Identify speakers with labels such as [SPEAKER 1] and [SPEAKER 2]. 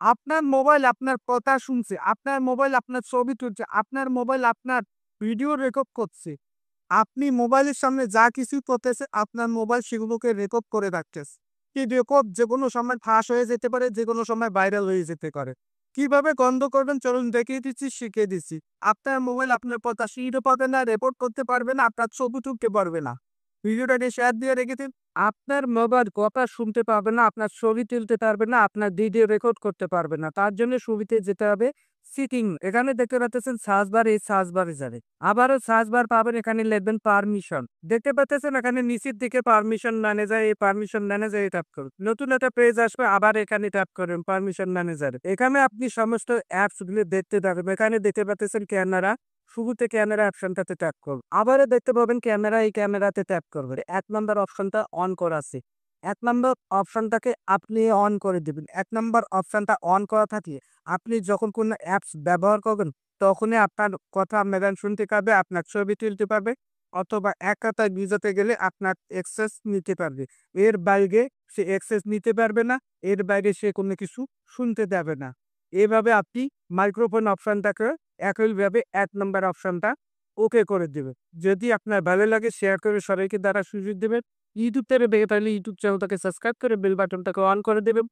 [SPEAKER 1] আপনার মোবাইল আপনার কথা শুনছে, আপনার মোবাইল আপনার ছবি তুলছে, আপনার মোবাইল আপনার ভিডিও রেকর্ড করছে। আপনি মোবাইলের সামনে যা কিছু করতেছে আপনার মোবাইল সেগুলোকে রেকর্ড করে রাখতেছে। এই রেকর্ড যেকোনো সময় ফাঁস হয়ে যেতে পারে, যেকোনো সময় ভাইরাল হয়ে যেতে পারে। কিভাবে বন্ধ করবেন চলুন দেখিয়ে দিচ্ছি, শিখিয়ে দিচ্ছি। আপনার মোবাইল আপনার কথা শুনতে পারবে না, রেকর্ড করতে পারবে না, আপনার ছবি তুলতে পারবে না। ভিডিওটাকে শেয়ার দিয়ে রেখে দিন। আপনার মোবাইল কথা শুনতে পারবে না, আপনার ছবি তুলতে পারবে না, আপনার ভিডিও রেকর্ড করতে পারবে না। তার জন্য শুরুতে যেতে হবে সেটিং। এখানে দেখতে পাচ্ছেন সার্চ বার, এই সার্চ বারে যাবে। আবারও সার্চ বার পাবেন, এখানে লিখবেন পারমিশন। দেখতে পাচ্ছেন এখানে নিচের দিকে পারমিশন ম্যানেজার, এই পারমিশন ম্যানেজারে ট্যাপ করুন। নতুন একটা পেজ আসবে, আবার এখানে ট্যাপ করুন পারমিশন ম্যানেজার। এখানে আপনি সমস্ত অ্যাপস গুলো দেখতে পারবেন। এখানে দেখতে পাচ্ছেন ক্যামেরা, শুরুতে ক্যামেরা অপশনটাতে ট্যাপ করুন। আবারও দেখতে পাবেন ক্যামেরা, এই ক্যামেরাতে ট্যাপ করবেন। ১ নাম্বার অপশনটা অন করা আছে। ১ নাম্বার অপশনটাকে আপনি অন করে দিবেন। ১ নাম্বার অপশনটা অন করা থাকলে আপনি যখন কোনো অ্যাপস ব্যবহার করবেন তখনই আপনার কথা মেলান শুনতে পারবে, আপনার ছবি তুলতে পারবে, অথবা এক কথায় বুঝাতে গেলে আপনার অ্যাক্সেস নিতে পারবে। এর বাইরে সে অ্যাক্সেস নিতে পারবে না, এর বাইরে সে কোনো কিছু শুনতে দেবে না। এভাবে আপনি মাইক্রোফোন অপশনটাকে একইভাবে ১ নাম্বার অপশনটা ওকে করে দিবেন। যদি আপনার ভালো লাগে শেয়ার করে সবাইকে দেখার সুযোগ দিবেন। ইউটিউব থেকে দেখে থাকলে ইউটিউব চ্যানেলটাকে সাবস্ক্রাইব করে বেল বাটনটাকে অন করে দেবেন।